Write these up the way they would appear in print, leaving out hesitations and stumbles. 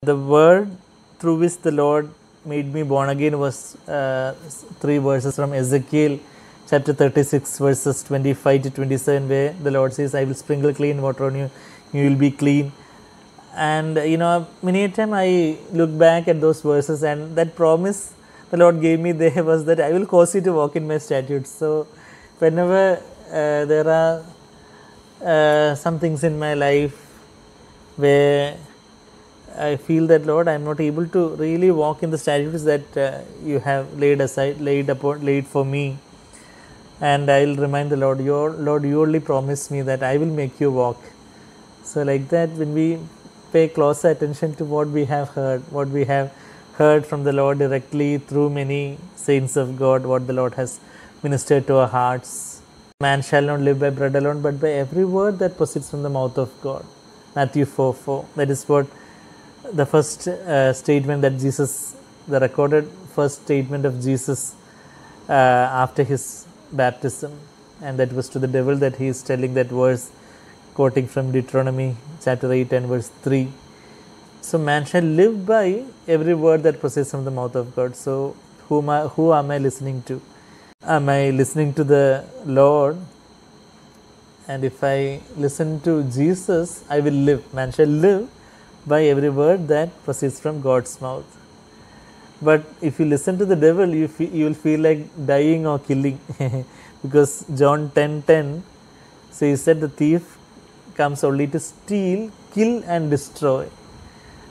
The word through which the Lord made me born again was 3 verses from Ezekiel chapter 36 verses 25 to 27, where the Lord says, I will sprinkle clean water on you, you will be clean. And many a time I look back at those verses, and that promise the Lord gave me there was that I will cause you to walk in my statutes. So whenever there are some things in my life where I feel that, Lord, I am not able to really walk in the statutes that you have laid for me, and I will remind the Lord, Lord, you only promised me that I will make you walk. So like that, when we pay closer attention to what we have heard from the Lord directly through many saints of God, what the Lord has ministered to our hearts. Man shall not live by bread alone, but by every word that proceeds from the mouth of God. Matthew 4:4. That is what the first statement that Jesus, the recorded first statement of Jesus after his baptism, and that was to the devil, that he is telling that verse, quoting from Deuteronomy chapter 8 and verse 3. So man shall live by every word that proceeds from the mouth of God. So who am I listening to? Am I listening to the Lord? And if I listen to Jesus, I will live. Man shall live by every word that proceeds from God's mouth. But if you listen to the devil, you will feel like dying or killing, because John 10:10 says that the thief comes only to steal, kill and destroy.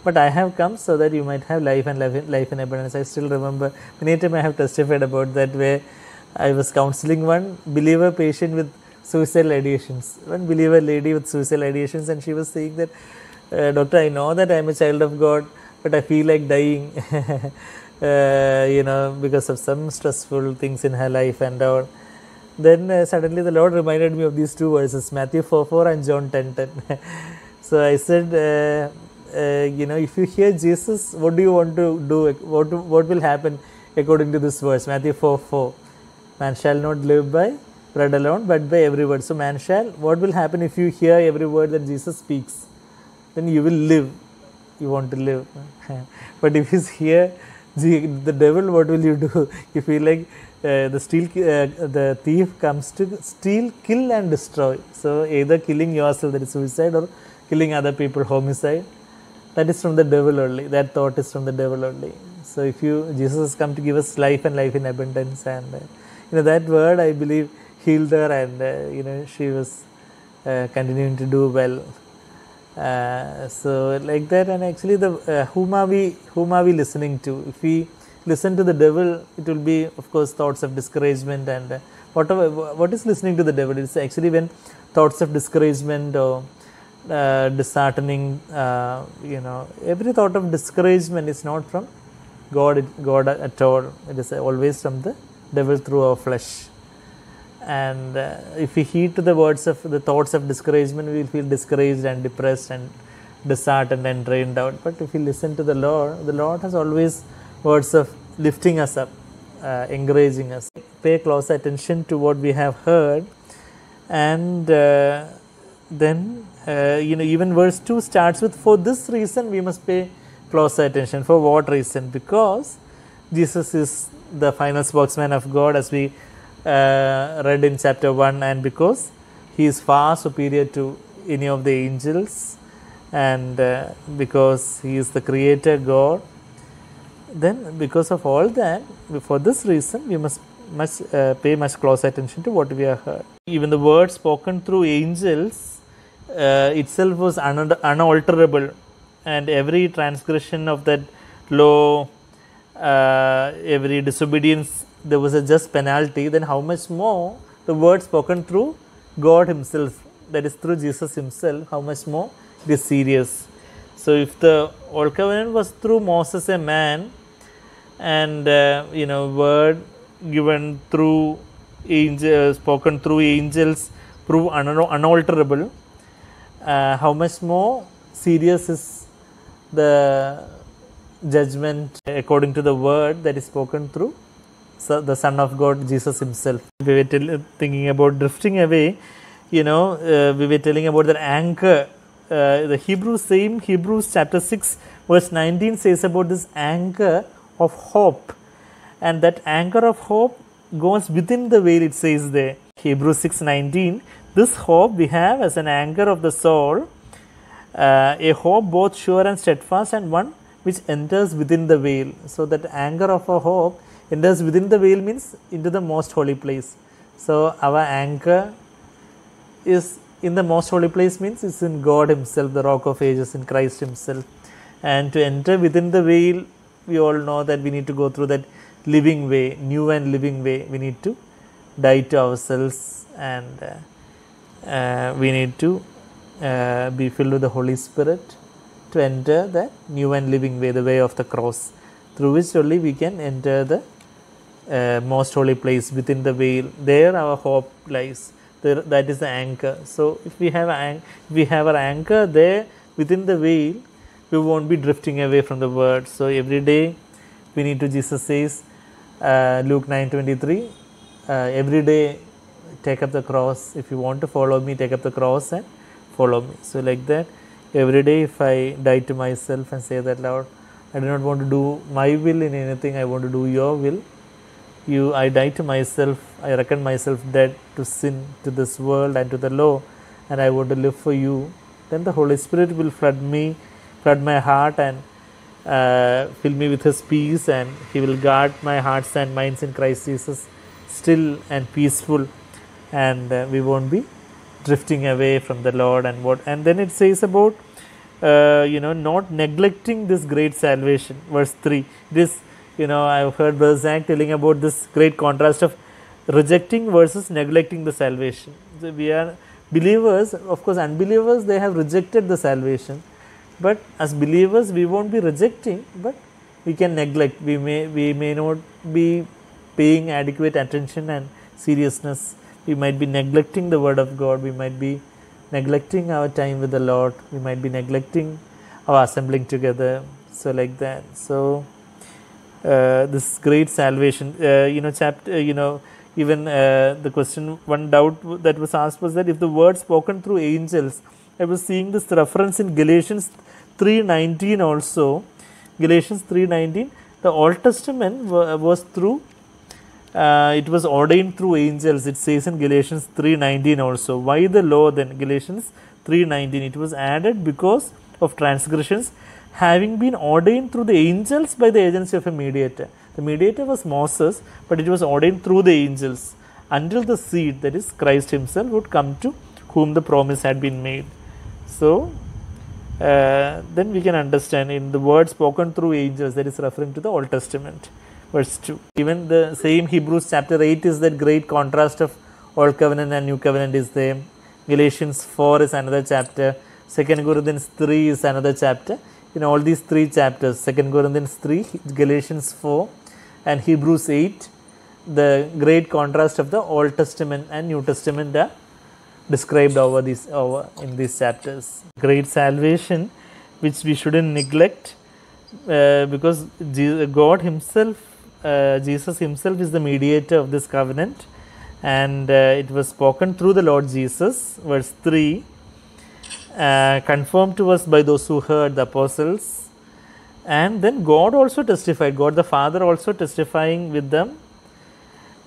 But I have come so that you might have life and life in abundance. I still remember many times I have testified about that, where I was counseling one believer patient with suicidal ideations. One believer lady with suicidal ideations, and she was saying that, Doctor, I know that I am a child of God, but I feel like dying, because of some stressful things in her life and all. Then suddenly the Lord reminded me of these 2 verses, Matthew 4:4 and John 10:10. So I said, if you hear Jesus, what do you want to do? What will happen according to this verse, Matthew 4:4? Man shall not live by bread alone, but by every word. So man shall, what will happen if you hear every word that Jesus speaks? Then you will live. You want to live. But if you hear the devil, what will you do? You feel like the thief comes to steal, kill and destroy. So either killing yourself, that is suicide, or killing other people, homicide. That is from the devil only. That thought is from the devil only. So Jesus has come to give us life and life in abundance, and that word, I believe, healed her, and she was continuing to do well. So like that, and actually whom are we listening to? If we listen to the devil, it will be, of course, thoughts of discouragement, and what is listening to the devil? It's actually when thoughts of discouragement or disheartening, every thought of discouragement is not from God at all. It is always from the devil through our flesh. And if we heed to the words of the thoughts of discouragement, we will feel discouraged and depressed and disheartened and drained out. But if we listen to the Lord has always words of lifting us up, encouraging us. Pay close attention to what we have heard, and then even verse 2 starts with, for this reason we must pay close attention. For what reason? Because Jesus is the final spokesman of God, as we read in chapter 1, and because he is far superior to any of the angels, and because he is the creator God, then because of all that, for this reason we must pay much close attention to what we have heard. Even the word spoken through angels itself was unalterable, and every transgression of that law, every disobedience, there was a just penalty. Then how much more the word spoken through God himself, that is through Jesus himself, how much more it is serious. So if the old covenant was through Moses, a man, and word given through angels, spoken through angels, prove unalterable, how much more serious is the judgment according to the word that is spoken through the Son of God, Jesus himself. We were thinking about drifting away, we were telling about that anchor. The Hebrews chapter 6 Verse 19 says about this anchor of hope, and that anchor of hope goes within the veil, it says there. Hebrews 6:19, this hope we have as an anchor of the soul, a hope both sure and steadfast, and one which enters within the veil. So that anchor of a hope enters within the veil means into the most holy place. So our anchor is in the most holy place means it's in God himself, the rock of ages, in Christ himself. And to enter within the veil, we all know that we need to go through that living way, new and living way. We need to die to ourselves, and we need to be filled with the Holy Spirit to enter that new and living way, the way of the cross, through which only we can enter the most holy place within the veil. There our hope lies. There, that is the anchor. So if we have our anchor there within the veil, we won't be drifting away from the word. So every day we need to, Jesus says, Luke 9:23, every day take up the cross. If you want to follow me, take up the cross and follow me. So like that, every day if I die to myself and say that, Lord, I do not want to do my will in anything, I want to do your will. I die to myself, I reckon myself dead to sin, to this world and to the law, and I want to live for you. Then the Holy Spirit will flood my heart, and fill me with his peace, and he will guard my hearts and minds in Christ Jesus still and peaceful, and we won't be drifting away from the Lord. And then it says about not neglecting this great salvation. Verse 3, this, I've heard Brother Zach telling about this great contrast of rejecting versus neglecting the salvation. So we are believers, of course unbelievers, they have rejected the salvation, but as believers we won't be rejecting, but we can neglect. We may not be paying adequate attention and seriousness. We might be neglecting the word of God. We might be neglecting our time with the Lord. We might be neglecting our assembling together. So like that. So this great salvation, chapter, even the question, one doubt that was asked was that if the word spoken through angels, I was seeing this reference in Galatians 3:19 also. Galatians 3:19, the Old Testament was through, it was ordained through angels. It says in Galatians 3:19 also. Why the law then? Galatians 3:19, it was added because of transgressions having been ordained through the angels by the agency of a mediator. The mediator was Moses, but it was ordained through the angels until the seed, that is Christ himself, would come to whom the promise had been made. So then we can understand in the word spoken through angels, that is referring to the Old Testament. Verse 2. Even the same Hebrews chapter 8 is that great contrast of Old Covenant and New Covenant is there. Galatians 4 is another chapter. 2 Corinthians 3 is another chapter. In all these three chapters, 2 Corinthians 3, Galatians 4 and Hebrews 8, the great contrast of the Old Testament and New Testament are described in these chapters. Great salvation which we shouldn't neglect, because God himself, Jesus himself is the mediator of this covenant, and it was spoken through the Lord Jesus. Verse 3, confirmed to us by those who heard, the apostles, and then God also testified, God the Father also testifying with them.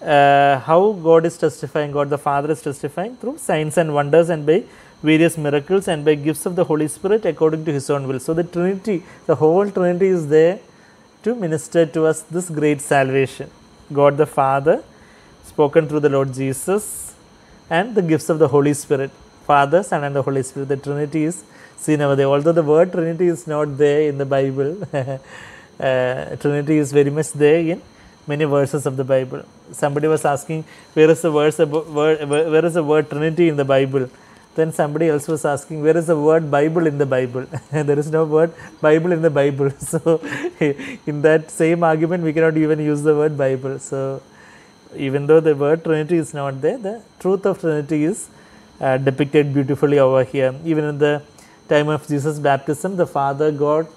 How God is testifying, God the Father is testifying through signs and wonders and by various miracles and by gifts of the Holy Spirit according to his own will. So the Trinity, the whole Trinity is there to minister to us this great salvation. God the Father spoken through the Lord Jesus, and the gifts of the Holy Spirit, Father, Son and the Holy Spirit. The Trinity is seen over there. Although the word Trinity is not there in the Bible, Trinity is very much there in many verses of the Bible. Somebody was asking, where is the word Trinity in the Bible? Then somebody else was asking, where is the word Bible in the Bible? There is no word Bible in the Bible. So in that same argument, we cannot even use the word Bible. So even though the word Trinity is not there, the truth of Trinity is depicted beautifully over here. Even in the time of Jesus' baptism, the Father God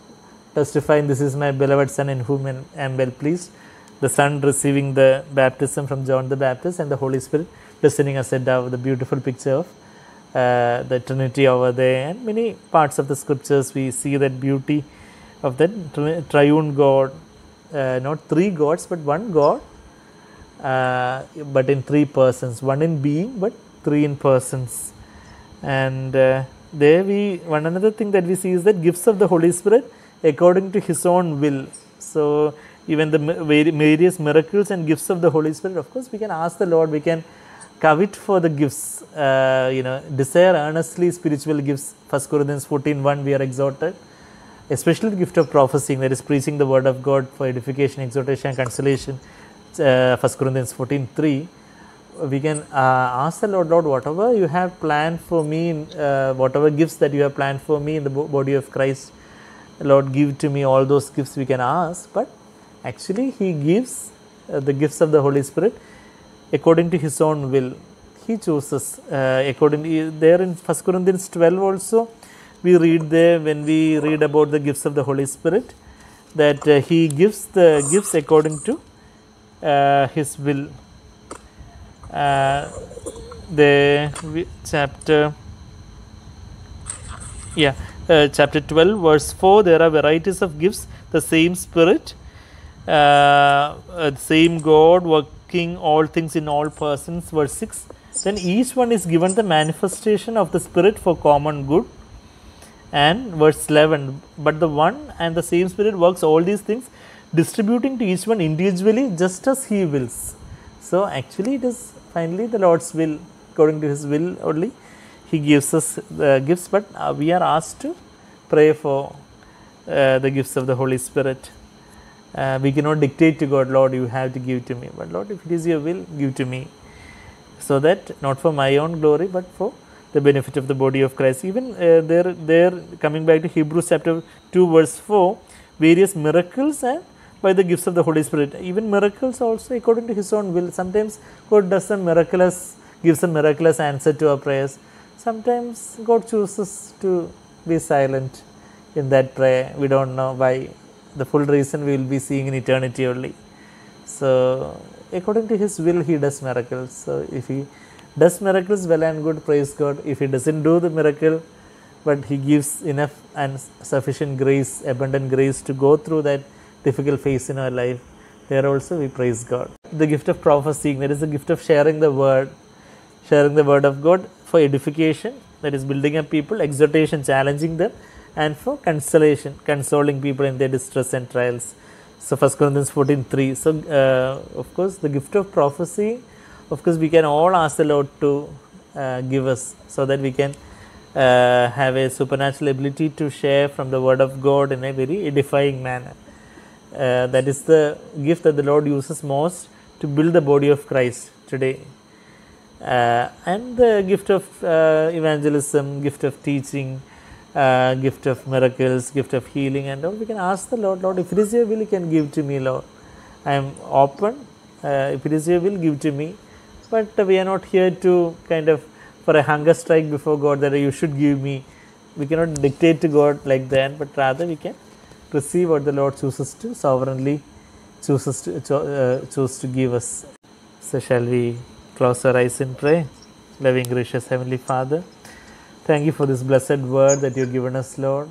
testifying, this is my beloved Son in whom I am well pleased. The Son receiving the baptism from John the Baptist, and the Holy Spirit descending as a dove. The beautiful picture of the Trinity over there. And many parts of the scriptures we see that beauty of that triune God, not three gods but one God, but in three persons, one in being but three in persons. And there one another thing that we see is that gifts of the Holy Spirit according to His own will. So even the various miracles and gifts of the Holy Spirit, of course we can ask the Lord, we can covet for the gifts, desire earnestly spiritual gifts. 1 Corinthians 14:1 we are exhorted, especially the gift of prophesying, that is preaching the word of God for edification, exhortation and consolation. 1 Corinthians 14:3 we can ask the Lord, Lord, whatever you have planned for me, whatever gifts that you have planned for me in the body of Christ, Lord, give to me all those gifts, we can ask. But actually He gives the gifts of the Holy Spirit according to His own will. He chooses according to, there in 1 Corinthians 12 also we read there, when we read about the gifts of the Holy Spirit, that He gives the gifts according to His will. Chapter 12 verse 4, there are varieties of gifts, the same Spirit, same God working all things in all persons. Verse 6, then each one is given the manifestation of the Spirit for common good. And verse 11, but the one and the same Spirit works all these things, distributing to each one individually just as He wills. So actually it is finally the Lord's will, according to His will only He gives us the gifts, but we are asked to pray for the gifts of the Holy Spirit. We cannot dictate to God, Lord, you have to give to me, but Lord, if it is your will, give to me, so that not for my own glory but for the benefit of the body of Christ. Even there coming back to Hebrews chapter 2 verse 4, various miracles and by the gifts of the Holy Spirit. Even miracles also according to His own will. Sometimes God does some miraculous, gives a miraculous answer to our prayers. Sometimes God chooses to be silent in that prayer. We don't know why. The full reason we will be seeing in eternity only. So according to His will He does miracles. So if He does miracles, well and good, praise God. If He doesn't do the miracle, but He gives enough and sufficient grace, abundant grace to go through that difficult phase in our life, there also we praise God. The gift of prophesying, that is the gift of sharing the word of God for edification, that is building up people, exhortation, challenging them, and for consolation, consoling people in their distress and trials. So 1 Corinthians 14:3. So of course the gift of prophecy, of course we can all ask the Lord to give us, so that we can have a supernatural ability to share from the word of God in a very edifying manner. That is the gift that the Lord uses most to build the body of Christ today. And the gift of evangelism, gift of teaching, gift of miracles, gift of healing and all, we can ask the Lord, Lord, if it is your will, you can give to me, Lord. I am open. If it is your will, give to me. But we are not here to kind of for a hunger strike before God that you should give me. We cannot dictate to God like that, but rather we can receive what the Lord chooses to sovereignly choose to give us. So shall we close our eyes and pray? Loving, gracious Heavenly Father, thank you for this blessed word that you have given us, Lord.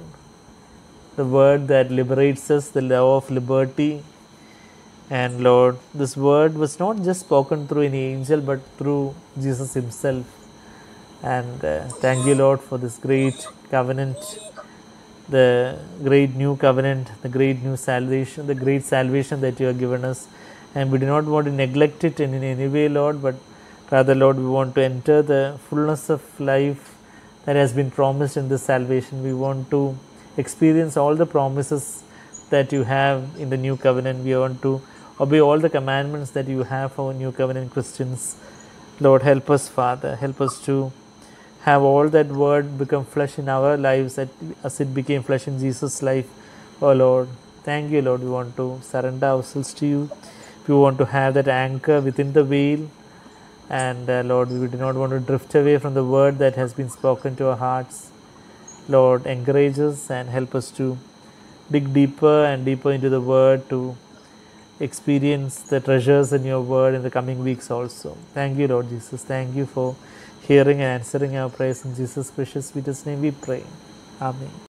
The word that liberates us, the law of liberty. And Lord, this word was not just spoken through any angel, but through Jesus Himself. And thank you, Lord, for this great covenant, the great new covenant, the great new salvation, the great salvation that you have given us. And we do not want to neglect it in any way, Lord, but rather, Lord, we want to enter the fullness of life that has been promised in this salvation. We want to experience all the promises that you have in the new covenant. We want to obey all the commandments that you have for new covenant Christians. Lord, help us, Father. Help us to have all that word become flesh in our lives as it became flesh in Jesus' life. Oh Lord, thank you, Lord. We want to surrender ourselves to you. We want to have that anchor within the veil. And Lord, we do not want to drift away from the word that has been spoken to our hearts. Lord, encourage us and help us to dig deeper and deeper into the word, to experience the treasures in your word in the coming weeks also. Thank you, Lord Jesus. Thank you for hearing and answering our prayers. In Jesus' precious sweetest name we pray. Amen.